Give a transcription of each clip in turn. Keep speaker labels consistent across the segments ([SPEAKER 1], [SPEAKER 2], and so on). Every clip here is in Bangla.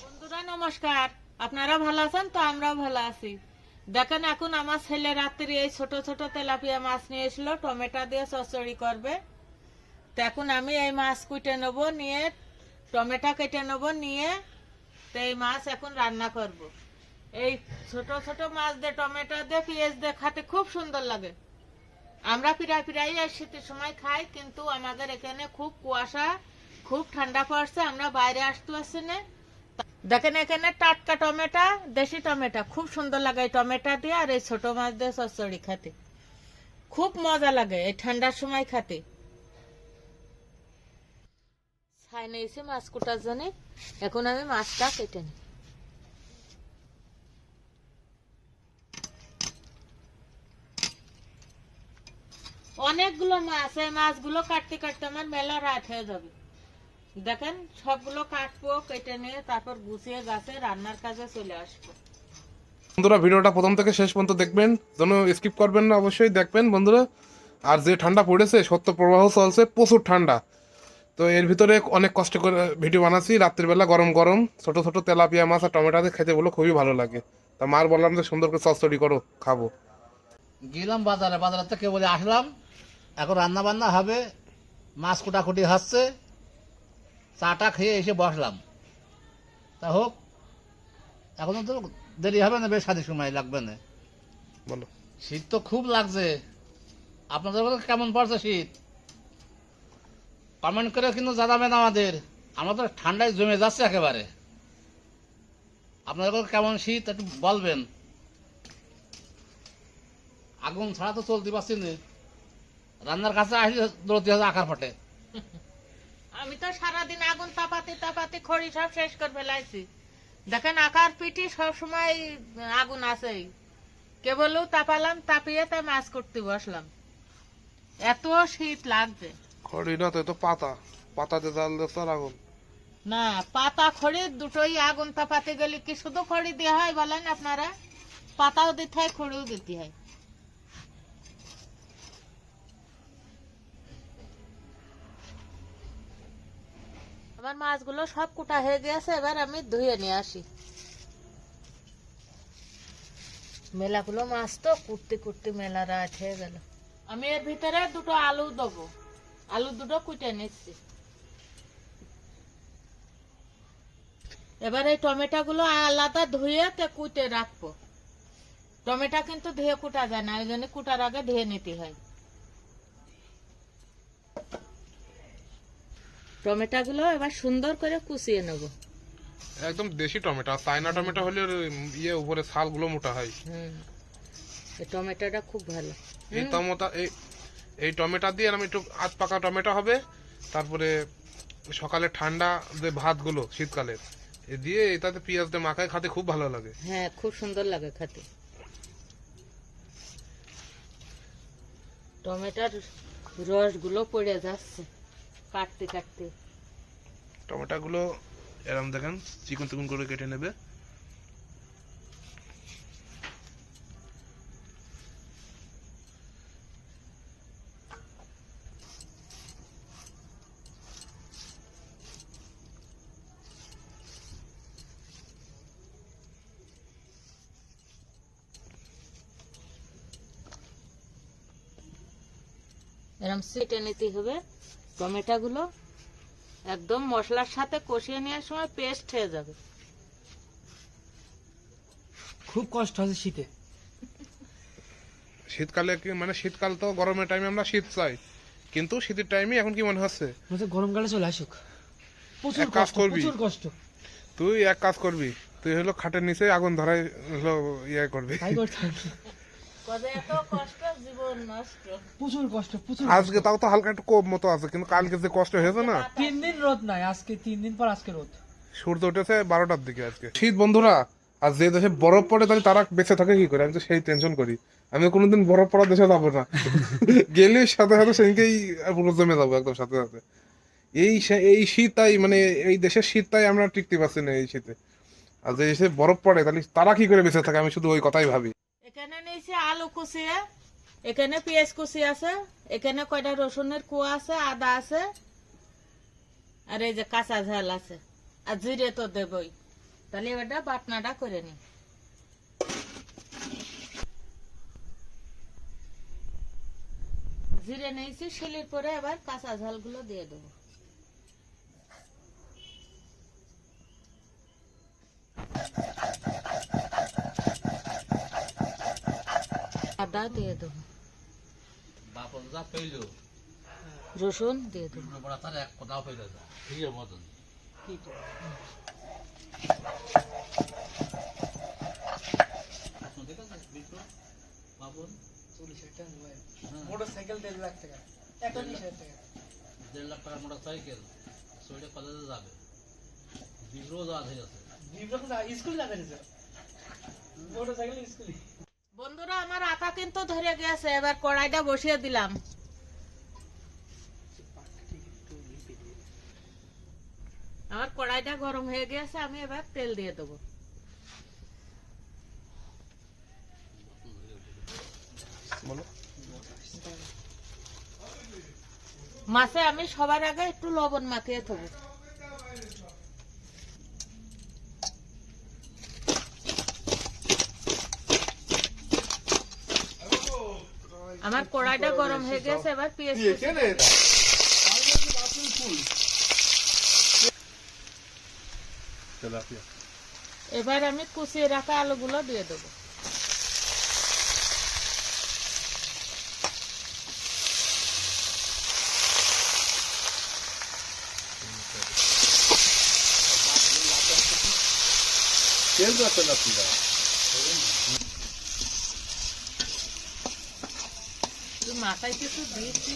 [SPEAKER 1] বন্ধুরা নমস্কার, আপনারা ভালো আছেন তো? আমরাও ভালো আছি। দেখেন এখন আমার ছেলে রাত্রি এই ছোট ছোট তেলাপিয়া মাছ নিয়ে এসলো, টমেটো দিয়ে চচ্চড়ি করবে। তো এখন আমি এই মাছ কুটে নেবো, নিয়ে টমেটো কেটে নেবো, নিয়ে তো এই মাছ এখন রান্না করব। এই ছোট ছোট মাছ দিয়ে টমেটো দিয়ে পেঁয়াজ দিয়ে খেতে খুব সুন্দর লাগে। আমরা প্রায় প্রায় এই শীতের সময় খাই, কিন্তু আমাদের এখানে খুব কুয়াশা, খুব ঠান্ডা পড়ছে, আমরা বাইরে আসতে পারছি না। দেখেন এখানে টাটকা টমেটো, দেশি টমেটো খুব সুন্দর লাগে এই টমেটো দিয়ে, আর এই ছোট মাছ দিয়ে চচ্চড়ি খেতে খুব মজা লাগে এই ঠান্ডার সময় খেতে। ছাই নিয়েছি মাছ কুটার জন্য, এখন আমি মাছটা কেটে নিই। অনেকগুলো মাছ, এই মাছগুলো কাটতে কাটতে আমার মেলা রাত হয়ে যাবে। দেখেন সবগুলো কাটবো, কেটে নিয়ে তারপর গুছিয়ে গাছে রান্নার কাজে চলে আসবো।
[SPEAKER 2] বন্ধুরা ভিডিওটা প্রথম থেকে শেষ পর্যন্ত দেখবেন, যেন স্কিপ করবেন না, অবশ্যই দেখবেন বন্ধুরা। আর যে ঠান্ডা পড়েছে, সত্য প্রবাহ চলছে, প্রচুর ঠান্ডা। তো এর ভিতরে অনেক কষ্ট করে ভিডিও বানাচ্ছি, রাত্রিবেলা গরম গরম ছোট ছোট তেলাপিয়া মাছ আর টমেটো দিয়ে খেতে বলো খুবই ভালো লাগে। তা মার বললাম যে সুন্দর করে চচ্চড়ি করো, খাবো।
[SPEAKER 3] গেলাম বাজারে থেকে বলে আসলাম, এখন রান্না বান্না হবে, মাছ কুটাকুটি হচ্ছে, চাটা খেয়ে এসে বসলাম। তা হোক, এখনো তো দেরি হবে না, বেশ সাথে সময় লাগবে না।
[SPEAKER 2] বলো।
[SPEAKER 3] শীত তো খুব লাগছে, আপনাদের ওখানে কেমন পড়ছে শীত? কমেন্ট করে কিন্তু জানাবেন আমাদের, আমরা তো ঠান্ডায় জমে যাচ্ছে একেবারে। আপনাদের ওখানে কেমন শীত একটু বলবেন। আগুন ছাড়া তো চলতে পারছি না, রান্নার কাছে আসলে দৌড়তে হবে আকার ফটে।
[SPEAKER 1] আমি তো সারাদিন আগুন তাপাতে তাপাতে খড়ি সব শেষ করে ফেলাইছি। দেখেন আকার পিঠি সব সময় আগুন আছেই, কেবল তাপালাম, তাপিয়ে তাই মাছ করতে বসলাম। এত শীত লাগবে।
[SPEAKER 2] খড়ি না তো, তো পাতা, পাতাতে জাল দিচ্ছে আর আগুন।
[SPEAKER 1] না, পাতা খড়ি দুটোই আগুন তাপাতে গেলে কি শুধু খড়ি দেওয়া হয় বলেন আপনারা? পাতাও দিতে হয়, খড়িও দিতে হয়। আমার মাছগুলো সব কুটা হয়ে গেছে, এবার আমি ধুয়ে নিয়ে আসি। মেলাগুলো মাছ তো কুটতে কুটতে মেলা রাত হয়ে গেল। আমি এর ভিতরে দুটো আলু দেবো, আলু দুটো কুটে নিচ্ছি। এবার এই টমেটো গুলো আলাদা ধুয়ে কুটে রাখবো। টমেটো কিন্তু ধুয়ে কুটা যায় না, ওই জন্য কুটার আগে ধুয়ে নিতে হয়। টমেটো গুলো এবার সুন্দর করে কুচিয়ে নেবো।
[SPEAKER 2] একদম দেশি টমেটো, আর চায়না টমেটো হলে ইয়ে উপরে ছাল গুলো মোটা হয়।
[SPEAKER 1] এই টমেটোটা খুব ভালো।
[SPEAKER 2] এই টমেটো দিয়ে আমি একটু আধ পাকা টমেটো হবে, তারপরে সকালে ঠান্ডা যে ভাতগুলো শীতকালের এ দিয়ে এটাতে পেঁয়াজ দিয়ে মাখায় খেতে খুব ভালো লাগে।
[SPEAKER 1] হ্যাঁ, খুব সুন্দর লাগে খেতে। টমেটোর রস গুলো পড়ে যাচ্ছে কাটতে কাটতে।
[SPEAKER 2] টমেটো গুলো এরকম দেখেন চিকন চিকন করে কেটে নেবে।
[SPEAKER 1] এরকম সেটে নিতে হবে। টমেটো গুলো একদম মশলার সাথে কষিয়ে নেওয়ার সময় পেস্ট হয়ে যাবে।
[SPEAKER 4] খুব কষ্ট হচ্ছে শীতে।
[SPEAKER 2] শীতকালে কি মানে শীতকাল তো গরমের টাইমে আমরা শীত চাই, কিন্তু শীতের টাইমে এখন কি মনে হচ্ছে
[SPEAKER 4] গরমকালে চলে আসুক।
[SPEAKER 2] এক কাজ করবি,
[SPEAKER 4] প্রচুর কষ্ট।
[SPEAKER 2] তুই এক কাজ করবি, তুই হলো খাটের নিচে আগুন ধরাই হলো ইয়ে করবি। আজকে তাও তো হালকা একটু কম মতো আছে, কিন্তু কালকে যে কষ্ট হয়েছে না।
[SPEAKER 4] 3 দিন রোদ নাই, আজকে 3 দিন পর আজকে রোদ।
[SPEAKER 2] সূর্য উঠেছে 12টার দিকে আজকে। শীত বন্ধুরা, আর যে দেশে বরফ পড়ে তাহলে তারা বেঁচে থাকে কি করে, আমি তো সেই টেনশন করি। আমি কোনোদিন বরফ পড়া দেশে যাবো না, গেলে সাথে সাথে সেদিনকেই পুরো জমে যাবো একদম সাথে সাথে। এই শীতটাই মানে এই দেশের শীতটাই আমরা টিকতে পারছি না এই শীতে। আর যে দেশে বরফ পড়ে তাহলে তারা কি করে বেঁচে থাকে, আমি শুধু ওই কথাই ভাবি।
[SPEAKER 1] এখানে নিয়েছি আলু কুচিয়ে, এখানে পেঁয়াজ কুচি আছে, এখানে কয়টা রসুনের কুয়া আছে, আদা আছে, আর এই যে কাঁচা ঝাল আছে, আর জিরে তো দেবই। তাহলে এবারটা বাটনাটা করে নি। জিরে নিয়েছি, শিলির পরে এবার কাঁচা ঝালগুলো দিয়ে দেবো। আদা দিয়ে দেবো,
[SPEAKER 3] বাপন যা পেইল
[SPEAKER 1] রসুন দিয়ে দেবো।
[SPEAKER 3] বড় তার এক কোথাও পেইল না ঠিকের মতন বাপন
[SPEAKER 4] মোটরসাইকেল 1.5 লাখ টাকা, 1.5 টাকা।
[SPEAKER 3] 1.5 লাখ টাকার মোটর সাইকেল শরীরে কলেজে যাবে, বিগ্রহ যাওয়া হয়ে গেছে।
[SPEAKER 4] স্কুল যাবে না স্যার, মোটরসাইকেল স্কুলে।
[SPEAKER 1] বন্ধুরা, আমার আটা কিন্তু ধরে গেছে, এবার কড়াইটা বসিয়ে দিলাম। আমার কড়াইটা গরম হয়ে গেছে, আমি এবার তেল দিয়ে দেবো।
[SPEAKER 2] বলো।
[SPEAKER 1] মাছে আমি সবার আগে একটু লবণ মাখিয়ে দেবো। আমার কড়াইটা গরম হয়ে গেছে, এবার পেঁয়াজ এবার আমি কুচিয়ে রাখা আলুগুলো দিয়ে দেবো। মাথায় কিছু দিয়েছি,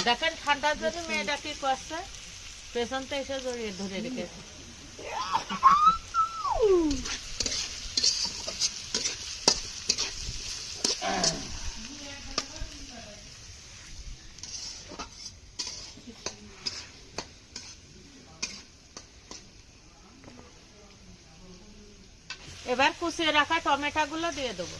[SPEAKER 1] দেখেন ঠান্ডার জন্য মেয়েটা কি করছে, পেছনতে এসে জড়িয়ে ধরে রেখেছে। এবার কুচিয়ে রাখা টমেটো গুলো দিয়ে দেবো।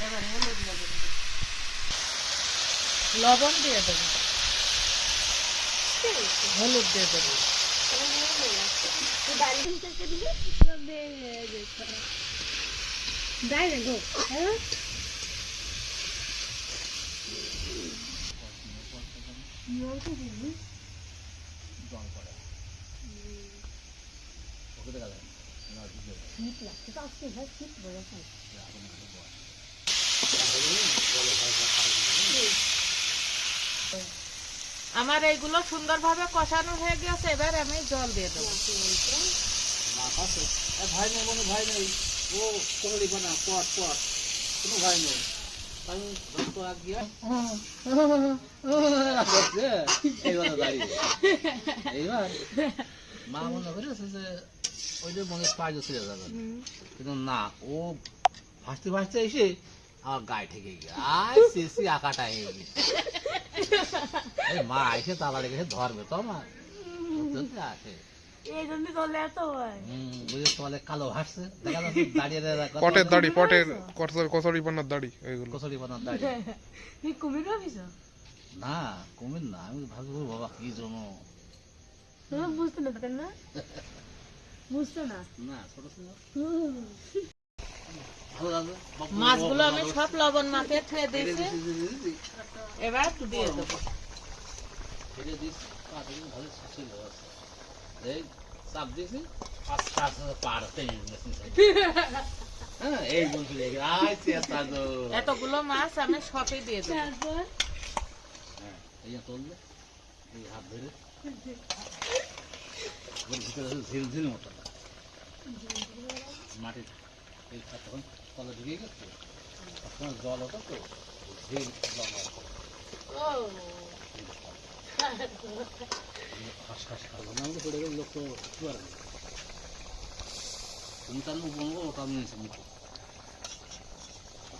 [SPEAKER 1] এবার লবণ দিয়ে দেবো, হলুদ দিয়ে দেবো। আমার এইগুলো সুন্দরভাবে কষানো হয়ে গেছে, এবার আমি জল দিয়ে দেবো।
[SPEAKER 3] ভাই নেই মনে ভাই নেই, ও কোহলি বানা পট পট কোনো ভাই নেই। আমি তো আগে এইবার দাঁড়িয়ে এইবার মা মনে করেছে যে ওই যে মনে পাইজ ছিল যাবে, কিন্তু না, ও ভাসতে ভাসতে এসে আমার গায়ে ঠেকে গিয়ে আয় শেষি আঁকাটা হয়ে গেছে। মা এসে তালা রেখে ধরবে তো আমার আসে বুঝে তলে কালো হাসছে, দেখা যাচ্ছে দাঁড়িয়ে
[SPEAKER 2] পটের দাড়ি, পটের কচুরি পানার দাড়ি, এইগুলো
[SPEAKER 3] কচুরি বানার দাঁড়িয়ে না কুমির না। আমি ভাবছি বাবা কি জন্য
[SPEAKER 5] বুঝতে না পারেন না, বুঝতো না।
[SPEAKER 3] না ছোট ছিল
[SPEAKER 1] মাছগুলো আমি সব লবণ মাখিয়ে খেয়ে দিয়েছি, এবার দিয়ে দেবো।
[SPEAKER 3] চাপ দিয়েছি আস্তে আস্তে পাড়তে এই বলছি
[SPEAKER 1] এতগুলো মাছ আমি সবই দিয়ে দেবো।
[SPEAKER 5] তারপর
[SPEAKER 3] এই তুললে এই হাত ধরে ভিতরে ঝিল ঝিল মতো মাটি এই তখন তলে ঢুকে গেছে, তখন জল হতো তো ঝিল জমা হতো।
[SPEAKER 5] ও
[SPEAKER 3] হাঁস হাঁস খাবো না আমাকে পড়ে গেলে লোক তো কি পারে না। তুমি তার মুখ বলবো ওটা আমি নিয়েছি মুখ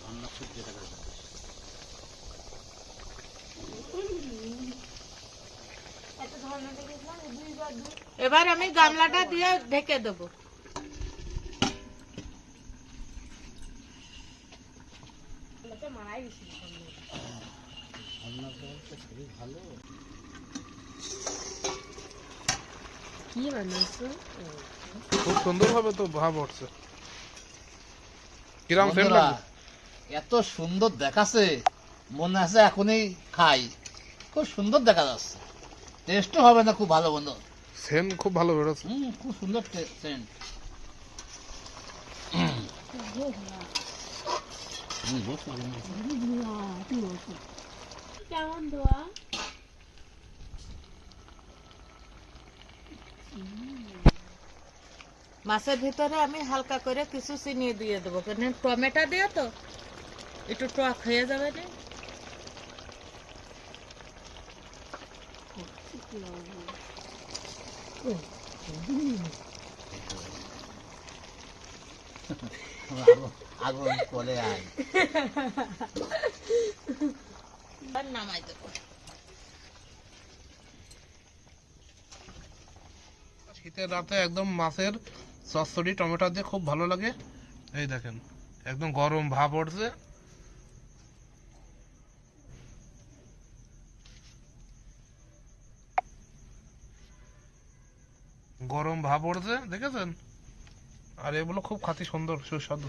[SPEAKER 3] রান্না খুব যেটা করে
[SPEAKER 5] এত ধরনের দেখেছিলাম 2 বার 2
[SPEAKER 1] এবার আমি গামলাটা দিয়ে ঢেকে দেবো।
[SPEAKER 5] তো মারাই গেছি
[SPEAKER 3] রান্না করতে খুবই ভালো।
[SPEAKER 5] কি বানাইছো
[SPEAKER 2] খুব সুন্দর ভাবে তো ভাব উঠছে। কিরাম সেন্ট
[SPEAKER 3] বন্ধুরা,
[SPEAKER 2] লাগছে?
[SPEAKER 3] এত সুন্দর দেখাচ্ছে মনে আছে এখনই খাই, খুব সুন্দর দেখা যাচ্ছে, টেস্টও হবে না খুব ভালো বন্ধু।
[SPEAKER 2] সেন্ট খুব ভালো বেরোচ্ছে।
[SPEAKER 3] খুব সুন্দর সেন্ট।
[SPEAKER 5] কেমন দোয়া
[SPEAKER 1] মাছের ভিতরে আমি হালকা করে কিছু চিনি দিয়ে দেবো, কারণ টমেটো দিয়ে তো একটু টক হয়ে যাবে না।
[SPEAKER 3] আগুন করে আয়।
[SPEAKER 1] আর নামাই দেবো।
[SPEAKER 2] শীতের রাতে একদম মাছের চচ্চড়ি টমেটো দিয়ে খুব ভালো লাগে। এই দেখেন একদম গরম ভাব উঠছে। গরম ভাব উঠছে দেখেছেন, আর এগুলো খুব খাতি সুন্দর সুস্বাদু।